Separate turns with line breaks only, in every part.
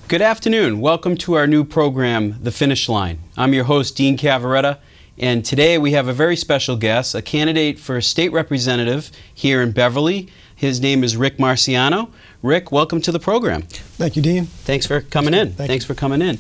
Good afternoon. Welcome to our new program, The Finish Line. I'm your host, Dean Cavaretta, and today we have a very special guest, a candidate for state representative here in Beverly. His name is Rick Marciano. Rick, welcome to the program.
Thank you, Dean.
Thanks for coming in. Thanks for coming in.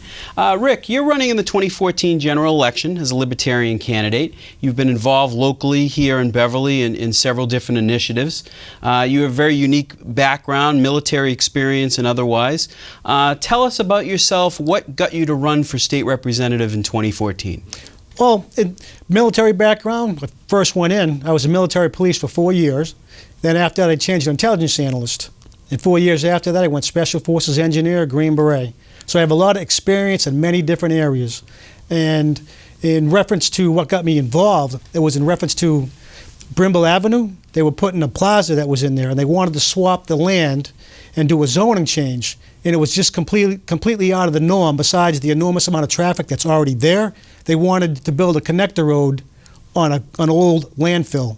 Rick, you're running in the 2014 general election as a Libertarian candidate. You've been involved locally here in Beverly in several different initiatives. You have a very unique background, military experience and otherwise. Tell us about yourself. What got you to run for state representative in 2014?
Well, military background, I first went in, I was a military police for 4 years. Then after that, I changed to intelligence analyst. And 4 years after that, I went Special Forces Engineer, Green Beret. So I have a lot of experience in many different areas. And in reference to what got me involved, it was in reference to Brimble Avenue. They were putting a plaza that was in there, and they wanted to swap the land and do a zoning change. And it was just completely out of the norm, besides the enormous amount of traffic that's already there. They wanted to build a connector road on an old landfill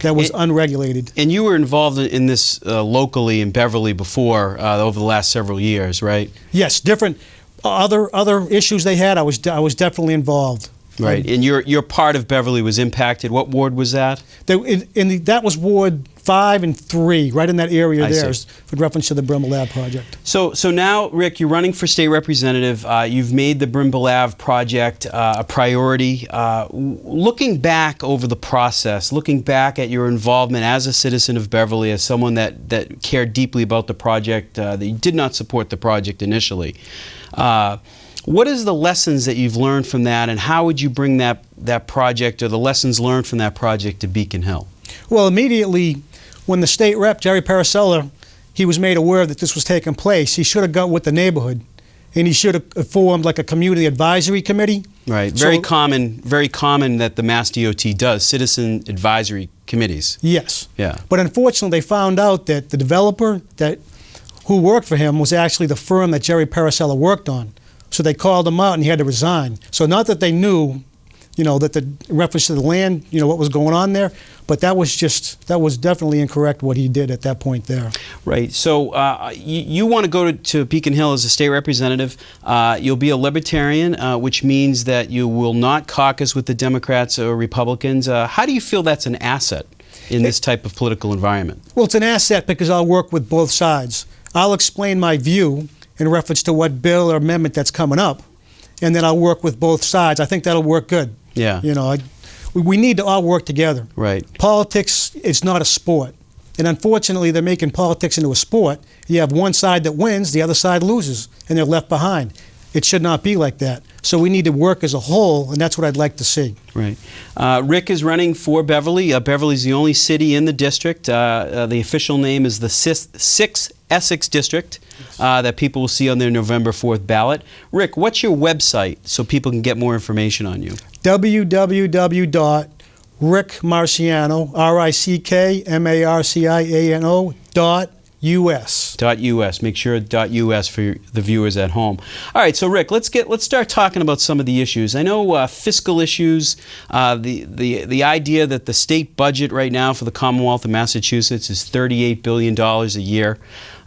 that was unregulated. And
you were involved in this locally in Beverly before, over the last several years, right?
Yes, different other issues they had. I was definitely involved.
Right, and your part of Beverly was impacted. What ward was that?
That was Ward 5 and 3, right in that area there, with reference to the Brimble Ave project.
So now, Rick, you're running for state representative. You've made the Brimble Ave project a priority. Looking back over the process, looking back at your involvement as a citizen of Beverly, as someone that cared deeply about the project, that you did not support the project initially. What is the lessons that you've learned from that, and how would you bring that project or the lessons learned from that project to Beacon Hill?
Well, immediately when the state rep, Jerry Paracella, he was made aware that this was taking place, he should have got with the neighborhood, and he should have formed like a community advisory committee.
Right. Very common that the Mass DOT does, citizen advisory committees.
Yes.
Yeah.
But unfortunately, they found out that the developer who worked for him was actually the firm that Jerry Paracella worked on. So they called him out and he had to resign. So not that they knew, that the reference to the land, what was going on there, but that was definitely incorrect what he did at that point there.
Right. So you want to go to Beacon Hill as a state representative. You'll be a Libertarian, which means that you will not caucus with the Democrats or Republicans. How do you feel that's an asset in this type of political environment? Well,
it's an asset because I'll work with both sides. I'll explain my view in reference to what bill or amendment that's coming up, and then I'll work with both sides. I think that'll work good.
Yeah.
We need to all work together.
Right.
Politics is not a sport, and unfortunately they're making politics into a sport. You have one side that wins, the other side loses, and they're left behind. It should not be like that. So we need to work as a whole, and that's what I'd like to see.
Right. Rick is running for Beverly. Beverly's the only city in the district. The official name is the 6th Essex District that people will see on their November 4th ballot. Rick, what's your website so people can get more information on you?
www.rickmarciano, RickMarciano.us.
.us. Make sure .us for the viewers at home. All right, so Rick, let's start talking about some of the issues. I know fiscal issues, the idea that the state budget right now for the Commonwealth of Massachusetts is $38 billion a year.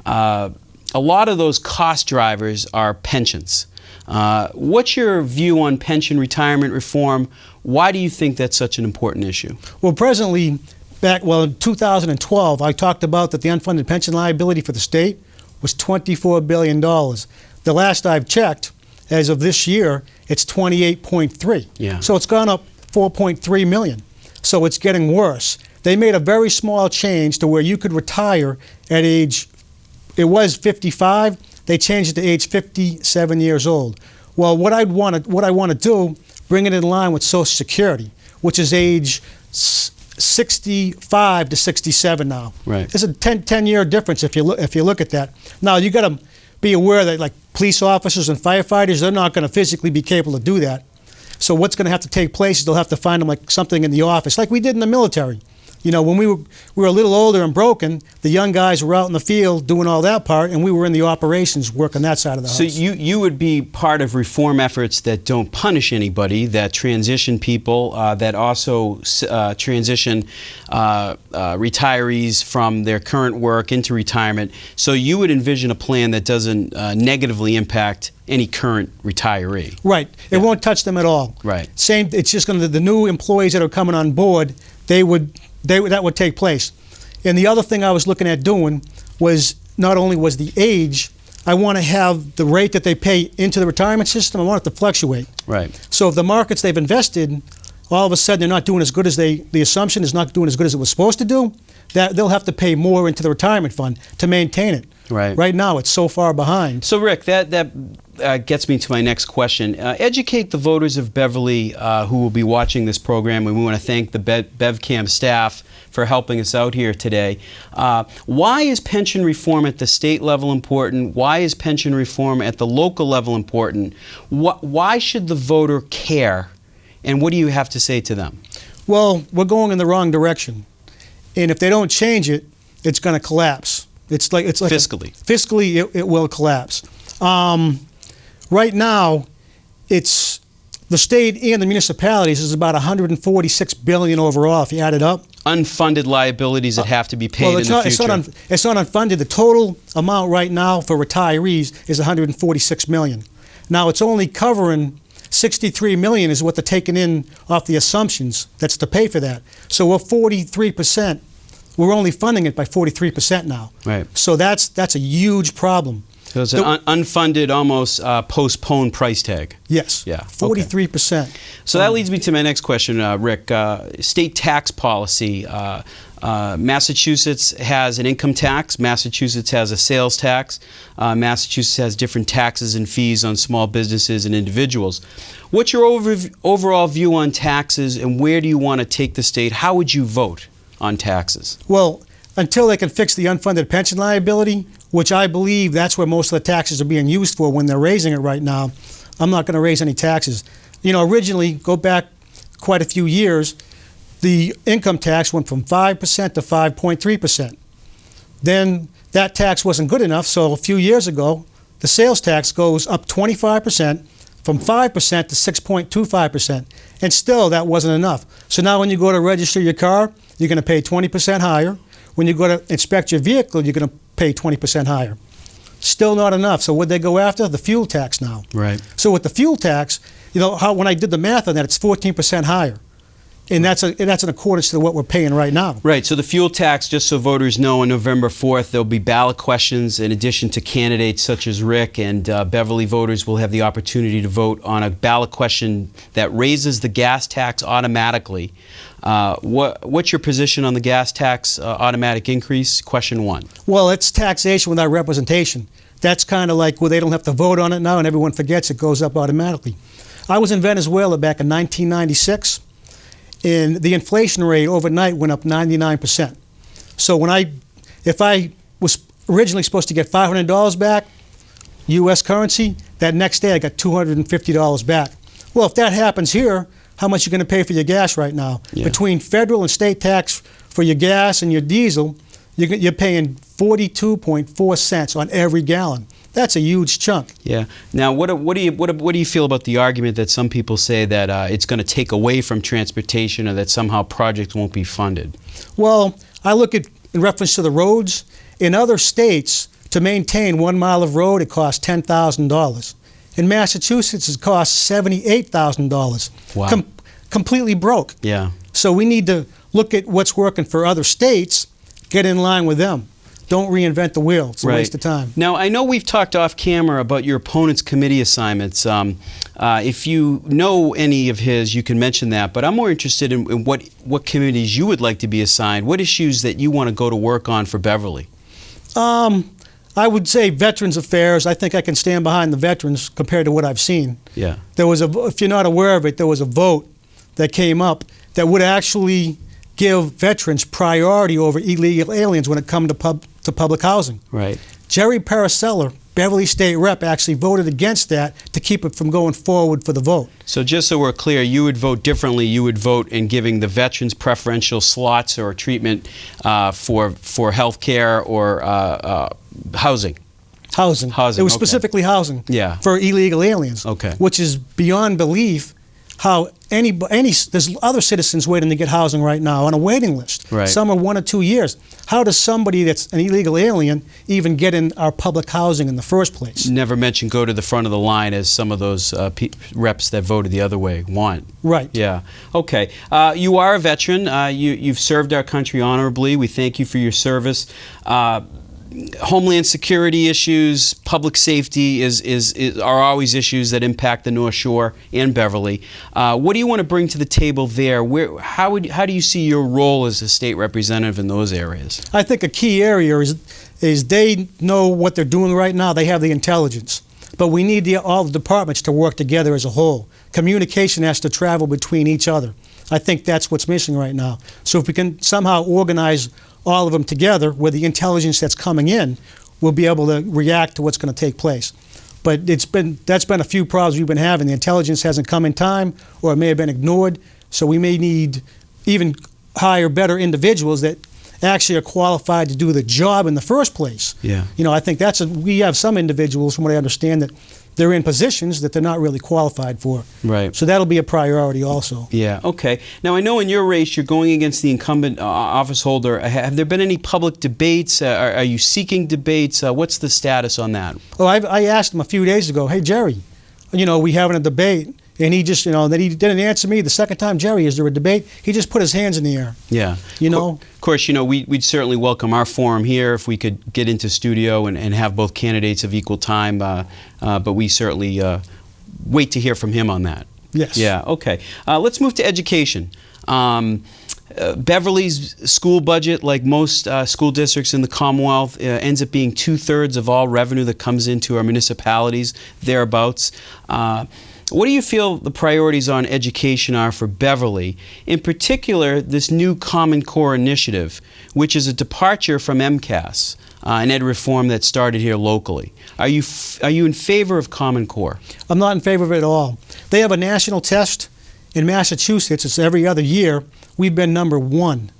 A lot of those cost drivers are pensions. What's your view on pension retirement reform? Why do you think that's such an important issue?
Well, presently, in 2012, I talked about that the unfunded pension liability for the state was $24 billion. The last I've checked, as of this year, it's 28.3.
Yeah.
So it's gone up 4.3 million. So it's getting worse. They made a very small change to where you could retire at age, it was 55, they changed it to age 57 years old. Well, what I want to do, bring it in line with Social Security, which is age 65 to 67 now.
Right.
It's a 10-year difference if you look at that. Now you got to be aware that like police officers and firefighters, they're not going to physically be capable to do that. So what's going to have to take place is they'll have to find them like something in the office, like we did in the military. You know, when we were a little older and broken, the young guys were out in the field doing all that part, and we were in the operations working that side of the house.
So you would be part of reform efforts that don't punish anybody, that transition people, that also transition retirees from their current work into retirement. So you would envision a plan that doesn't negatively impact any current retiree.
Right. It won't touch them at all.
Right.
Same. It's just going to the new employees that are coming on board. That would take place. And the other thing I was looking at doing was not only was the age, I want to have the rate that they pay into the retirement system, I want it to fluctuate.
Right.
So if the markets they've invested, all of a sudden they're not doing as good as the assumption is not doing as good as it was supposed to do, that they'll have to pay more into the retirement fund to maintain it.
Right.
Right now it's so far behind.
So Rick, that gets me to my next question. Educate the voters of Beverly who will be watching this program, and we want to thank the BevCam staff for helping us out here today. Why is pension reform at the state level important? Why is pension reform at the local level important? Why should the voter care? And what do you have to say to them?
Well, we're going in the wrong direction. And if they don't change it, it's going to collapse. It's like
fiscally.
Fiscally, it will collapse. Right now, it's the state and the municipalities is about $146 billion overall if you add it up.
Unfunded liabilities that have to be paid in the future.
It's not unfunded. The total amount right now for retirees is $146 million. Now it's only covering $63 million is what they're taking in off the assumptions. That's to pay for that. So we're 43%. We're only funding it by 43% now.
Right.
So that's a huge problem.
So it's an unfunded, almost postponed price tag.
Yes.
Yeah.
43%.
Okay. So that leads me to my next question, Rick. State tax policy. Massachusetts has an income tax. Massachusetts has a sales tax. Massachusetts has different taxes and fees on small businesses and individuals. What's your overall view on taxes, and where do you want to take the state? How would you vote on taxes?
Well, until they can fix the unfunded pension liability, which I believe that's where most of the taxes are being used for when they're raising it right now, I'm not going to raise any taxes. You know, originally, go back quite a few years, the income tax went from 5% to 5.3%. Then that tax wasn't good enough, so a few years ago, the sales tax goes up 25%, from 5% to 6.25%. And still, that wasn't enough. So now when you go to register your car, you're going to pay 20% higher. When you go to inspect your vehicle, you're going to pay 20% higher. Still not enough. So what they go after? The fuel tax now.
Right.
So with the fuel tax, you know, when I did the math on that, it's 14% higher. And that's in accordance to what we're paying right now.
Right. So the fuel tax, just so voters know, on November 4th, there'll be ballot questions in addition to candidates such as Rick, and Beverly voters will have the opportunity to vote on a ballot question that raises the gas tax automatically. What's your position on the gas tax automatic increase? Question one.
Well, it's taxation without representation. That's kind of like, well, they don't have to vote on it now and everyone forgets it goes up automatically. I was in Venezuela back in 1996. And the inflation rate overnight went up 99%. So if I was originally supposed to get $500 back, U.S. currency, that next day I got $250 back. Well, if that happens here, how much are you going to pay for your gas right now?
Yeah.
Between federal and state tax for your gas and your diesel, you're paying 42.4 cents on every gallon. That's a huge chunk.
Yeah. Now, what do you feel about the argument that some people say that it's going to take away from transportation, or that somehow projects won't be funded?
Well, I look at, in reference to the roads, in other states, to maintain 1 mile of road, it costs $10,000. In Massachusetts, it costs $78,000.
Wow.
Completely broke.
Yeah.
So we need to look at what's working for other states, get in line with them. Don't reinvent the wheel. It's a waste of time.
Now, I know we've talked off camera about your opponent's committee assignments. If you know any of his, you can mention that. But I'm more interested in what committees you would like to be assigned. What issues that you want to go to work on for Beverly?
I would say Veterans Affairs. I think I can stand behind the veterans compared to what I've seen.
Yeah.
There was if you're not aware of it, there was a vote that came up that would actually give veterans priority over illegal aliens when it comes to public housing.
Right.
Jerry Paraceller Beverly State Rep actually voted against that to keep it from going forward for the vote.
So just so we're clear, you would vote differently. You would vote in giving the veterans preferential slots or treatment for health care or housing.
Housing. It was specifically housing for illegal aliens.
Okay.
Which is beyond belief how there's other citizens waiting to get housing right now on a waiting list.
Right.
Some are 1 or 2 years. How does somebody that's an illegal alien even get in our public housing in the first place?
Never mention go to the front of the line as some of those reps that voted the other way want.
Right.
Yeah. Okay. You are a veteran. You've served our country honorably. We thank you for your service. Homeland security issues, public safety are always issues that impact the North Shore and Beverly. What do you want to bring to the table there? How do you see your role as a state representative in those areas?
I think a key area is they know what they're doing right now. They have the intelligence. But we need all the departments to work together as a whole. Communication has to travel between each other. I think that's what's missing right now. So if we can somehow organize all of them together with the intelligence that's coming in, we'll be able to react to what's going to take place. But that's been a few problems we've been having. The intelligence hasn't come in time, or it may have been ignored. So we may need even hire better individuals that actually are qualified to do the job in the first place.
Yeah.
You know, I think we have some individuals, from what I understand, that they're in positions that they're not really qualified for.
Right.
So that'll be a priority also.
Yeah, okay. Now, I know in your race you're going against the incumbent office holder. Have there been any public debates? Are you seeking debates? What's the status on that?
Oh, I asked him a few days ago, hey, Jerry, we having a debate? And he just, that he didn't answer me. The second time, Jerry, is there a debate? He just put his hands in the air.
Yeah.
Of
course, we'd certainly welcome our forum here if we could get into studio and have both candidates of equal time. But we certainly wait to hear from him on that.
Yes.
Yeah, okay. Let's move to education. Beverly's school budget, like most school districts in the Commonwealth, ends up being 2/3 of all revenue that comes into our municipalities, thereabouts. What do you feel the priorities on education are for Beverly? In particular, this new Common Core initiative, which is a departure from MCAS, an ed reform that started here locally. Are you in favor of Common Core?
I'm not in favor of it at all. They have a national test in Massachusetts. It's every other year. We've been number one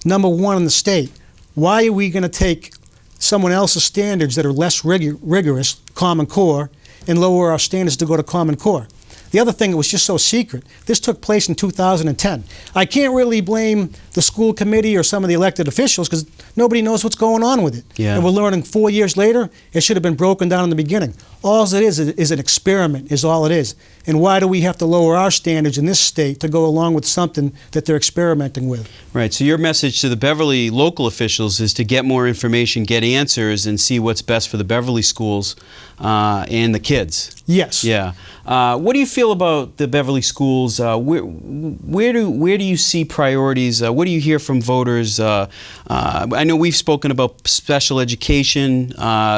in the state. Why are we going to take someone else's standards that are less rigorous, Common Core, and lower our standards to go to Common Core? The other thing that was just so secret, this took place in 2010. I can't really blame the school committee or some of the elected officials because nobody knows what's going on with it.
Yeah.
And we're learning 4 years later, it should have been broken down in the beginning. All it is an experiment, is all it is. And why do we have to lower our standards in this state to go along with something that they're experimenting with?
Right, so your message to the Beverly local officials is to get more information, get answers, and see what's best for the Beverly schools and the kids.
Yes.
Yeah. What do you feel about the Beverly schools? Where do you see priorities? What do you hear from voters? I know we've spoken about special education.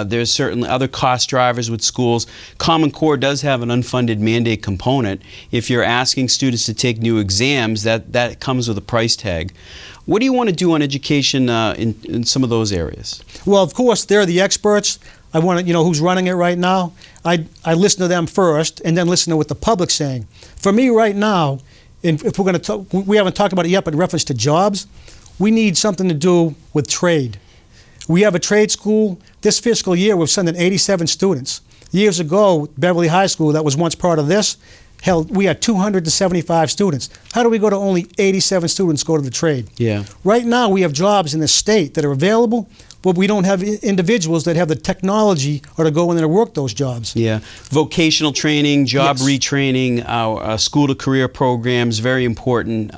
There's certainly other cost drivers with schools. Common Core does have an unfunded mandate component. If you're asking students to take new exams, that comes with a price tag. What do you want to do on education in some of those areas? Well,
of course, they're the experts. I want to, who's running it right now. I listen to them first and then listen to what the public's saying. For me right now, if we're going to talk, we haven't talked about it yet, but in reference to jobs, we need something to do with trade. We have a trade school. This fiscal year, we're sending 87 students. Years ago, Beverly High School, that was once part of this, we had 275 students. How do we go to only 87 students go to the trade?
Yeah.
Right now, we have jobs in this state that are available, but we don't have individuals that have the technology or to go in there to work those jobs.
Yeah. Vocational training, job retraining, our school-to-career programs, very important.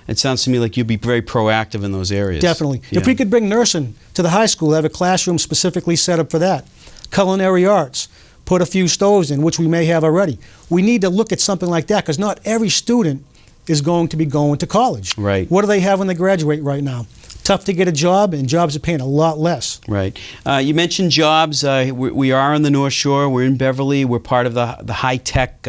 It sounds to me like you'd be very proactive in those areas.
Definitely.
Yeah.
If we could bring nursing to the high school, have a classroom specifically set up for that. Culinary arts, put a few stoves in, which we may have already. We need to look at something like that because not every student is going to be going to college.
Right.
What do they have when they graduate right now? Tough to get a job, and jobs are paying a lot less.
Right. You mentioned jobs. We are on the North Shore. We're in Beverly. We're part of the high-tech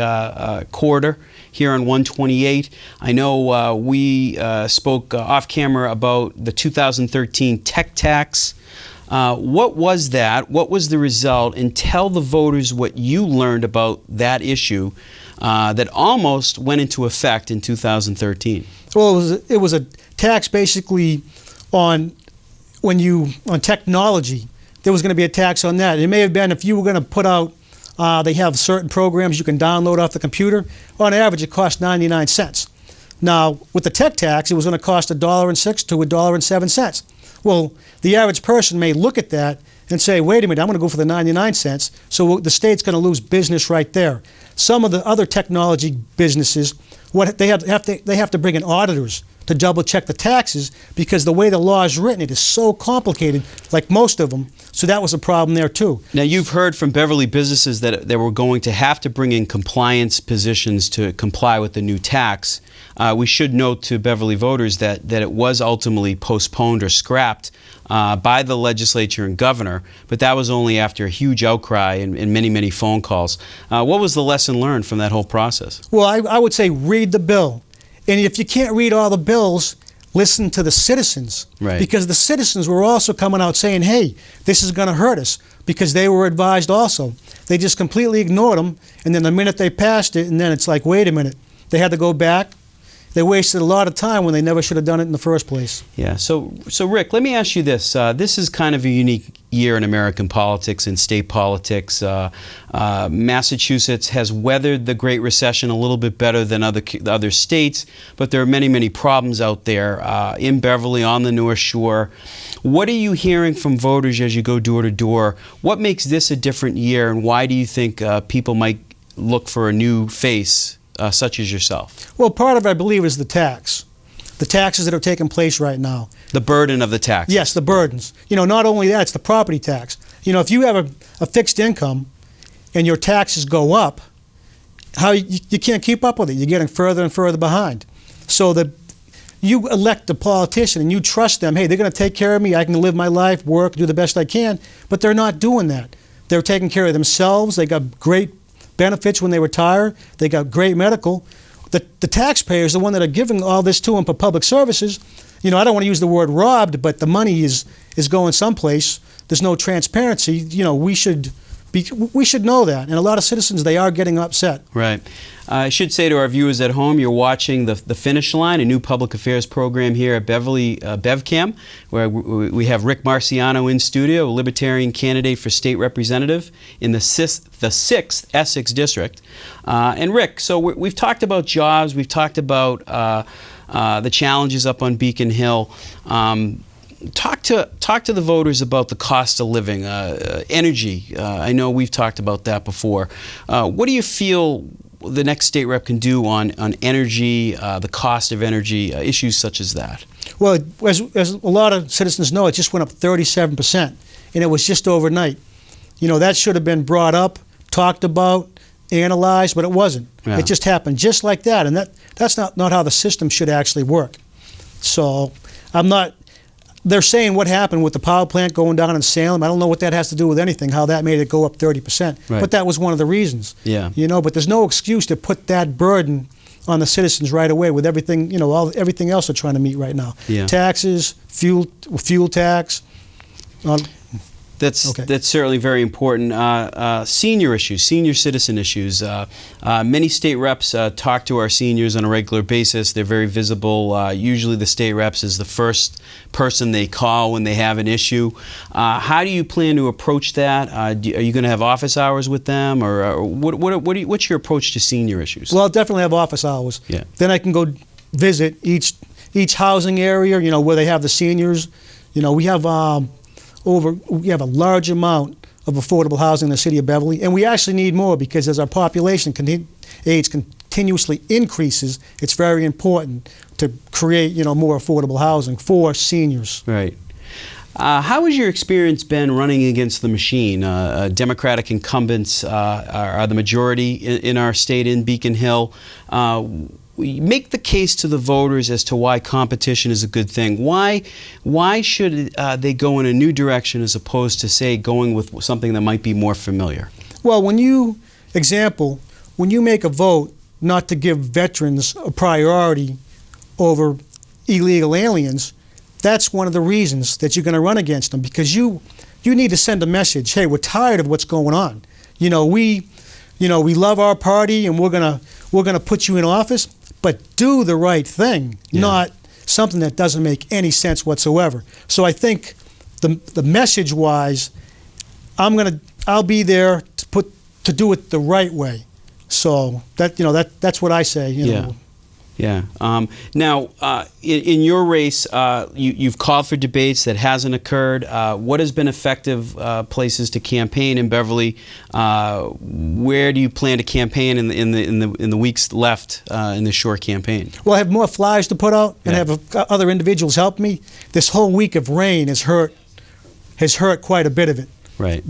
corridor here on 128. I know we spoke off-camera about the 2013 tech tax. What was that? What was the result? And tell the voters what you learned about that issue that almost went into effect in 2013.
Well, it was a tax basically on technology. There was going to be a tax on that. It may have been if you were going to put out, they have certain programs you can download off the computer. On average, it cost 99 cents. Now, with the tech tax, it was going to cost $1.06 to $1.07. Well, the average person may look at that and say, wait a minute, I'm going to go for the 99 cents, so the state's going to lose business right there. Some of the other technology businesses, they have to bring in auditors to double check the taxes because the way the law is written, it is so complicated, like most of them. So that was a problem there too.
Now you've heard from Beverly businesses that they were going to have to bring in compliance positions to comply with the new tax. We should note to Beverly voters that it was ultimately postponed or scrapped by the legislature and governor, but that was only after a huge outcry and many, many phone calls. What was the lesson learned from that whole process?
Well, I would say read the bill. And if you can't read all the bills, listen to the citizens.
Right.
Because the citizens were also coming out saying, hey, this is going to hurt us, because they were advised also. They just completely ignored them, and then the minute they passed it, and then it's like, wait a minute. They had to go back. They wasted a lot of time when they never should have done it in the first place.
Yeah. So Rick, let me ask you this. This is kind of a unique year in American politics and state politics. Massachusetts has weathered the Great Recession a little bit better than other states, but there are many, many problems out there in Beverly, on the North Shore. What are you hearing from voters as you go door to door? What makes this a different year, and why do you think people might look for a new face such as yourself?
Well, part of it, I believe, is the taxes that are taking place right now.
The burden of the tax.
Yes, the burdens. Not only that, it's the property tax. If you have a fixed income and your taxes go up, you can't keep up with it. You're getting further and further behind. So that you elect a politician and you trust them, hey, they're going to take care of me, I can live my life, work, do the best I can, but they're not doing that. They're taking care of themselves. They got great benefits when they retire. They got great medical. The taxpayers, the one that are giving all this to them for public services, I don't want to use the word robbed, but the money is going someplace. There's no transparency. We should know that. And a lot of citizens, they are getting upset.
Right. I should say to our viewers at home, you're watching The Finish Line, a new public affairs program here at Beverly BevCam, where we have Rick Marciano in studio, a Libertarian candidate for state representative in the 6th Essex District. And Rick, so we've talked about jobs, we've talked about the challenges up on Beacon Hill. Talk to the voters about the cost of living, energy. I know we've talked about that before. What do you feel the next state rep can do on energy, the cost of energy, issues such as that?
Well, as a lot of citizens know, it just went up 37%, and it was just overnight. That should have been brought up, talked about, analyzed, but it wasn't. Yeah. It just happened just like that, and that's not how the system should actually work. So they're saying what happened with the power plant going down in Salem. I don't know what that has to do with anything, how that made it go up 30%. Right. But that was one of the reasons.
Yeah.
But there's no excuse to put that burden on the citizens right away with everything, everything else they're trying to meet right now.
Yeah.
Taxes, fuel tax.
That's certainly very important. Senior issues, senior citizen issues. Many state reps talk to our seniors on a regular basis. They're very visible. Usually the state reps is the first person they call when they have an issue. How do you plan to approach that? Are you going to have office hours with them, or what's your approach to senior issues?
Well, I'll definitely have office hours.
Yeah.
Then I can go visit each housing area, where they have the seniors. We have a large amount of affordable housing in the city of Beverly, and we actually need more because as our population age continuously increases, it's very important to create, more affordable housing for seniors.
Right. How has your experience been running against the machine? Democratic incumbents are the majority in our state in Beacon Hill. Make the case to the voters as to why competition is a good thing. Why should they go in a new direction as opposed to, say, going with something that might be more familiar?
Well, when you make a vote not to give veterans a priority over illegal aliens, that's one of the reasons that you're going to run against them, because you need to send a message. Hey, we're tired of what's going on. We love our party, and we're gonna put you in office, but do the right thing, not something that doesn't make any sense whatsoever. So I think the message-wise, I'll be there to do it the right way. So that's what I say. You know.
Yeah. Now, in your race, you've called for debates that hasn't occurred. What has been effective places to campaign in Beverly? Where do you plan to campaign in the weeks left in this short campaign?
Well, I have more flyers to put out, and have other individuals help me. This whole week of rain has hurt quite a bit of it.
Right.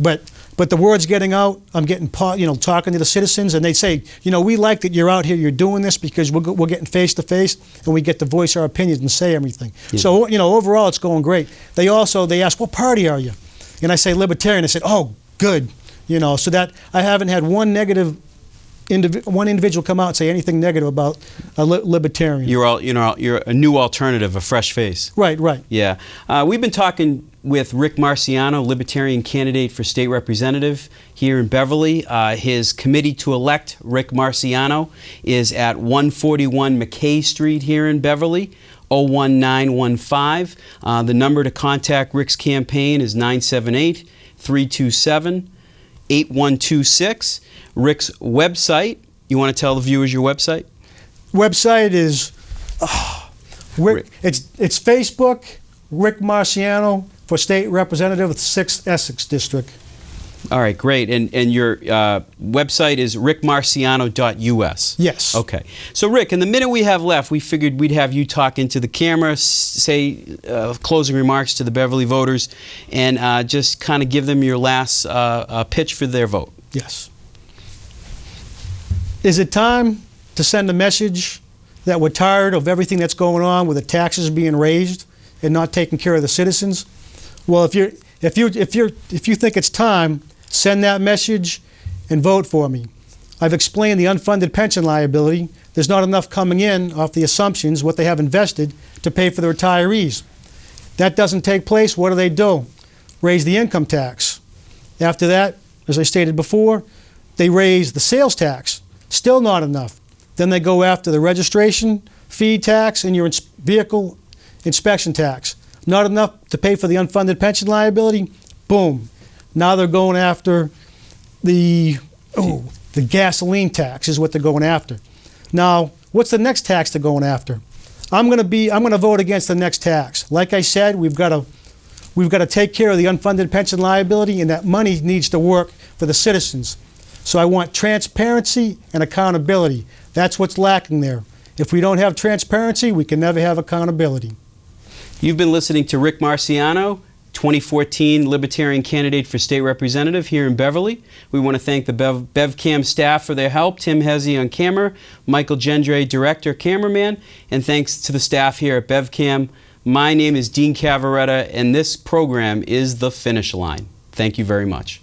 But the word's getting out. I'm getting, talking to the citizens, and they say, we like that you're out here, you're doing this, because we're getting face to face, and we get to voice our opinions and say everything. Yeah. So, overall, it's going great. They ask, what party are you? And I say Libertarian. They said, oh, good. So that I haven't had one individual come out and say anything negative about a Libertarian.
You're a new alternative, a fresh face.
Right.
Yeah. We've been talking with Rick Marciano, Libertarian candidate for state representative here in Beverly. His committee to elect Rick Marciano is at 141 McKay Street here in Beverly, 01915. The number to contact Rick's campaign is 978-327-8126. Rick's website, you want to tell the viewers your website?
Website is, it's Facebook, Rick Marciano for State Representative of the 6th Essex District.
All right, great. And your website is rickmarciano.us.
Yes.
Okay. So, Rick, in the minute we have left, we figured we'd have you talk into the camera, say closing remarks to the Beverly voters, and just kind of give them your last pitch for their vote.
Yes. Is it time to send a message that we're tired of everything that's going on with the taxes being raised and not taking care of the citizens? Well, if you think it's time, send that message and vote for me. I've explained the unfunded pension liability. There's not enough coming in off the assumptions, what they have invested, to pay for the retirees. That doesn't take place. What do? Raise the income tax. After that, as I stated before, they raise the sales tax. Still not enough. Then they go after the registration fee tax and your vehicle inspection tax. Not enough to pay for the unfunded pension liability? Boom. Now they're going after the gasoline tax is what they're going after. Now, what's the next tax they're going after? I'm going to vote against the next tax. Like I said, we've got to take care of the unfunded pension liability, and that money needs to work for the citizens. So I want transparency and accountability. That's what's lacking there. If we don't have transparency, we can never have accountability.
You've been listening to Rick Marciano, 2014 Libertarian candidate for state representative here in Beverly. We want to thank the BevCam staff for their help, Tim Hezzy on camera, Michael Gendre, director, cameraman, and thanks to the staff here at BevCam. My name is Dean Cavaretta, and this program is The Finish Line. Thank you very much.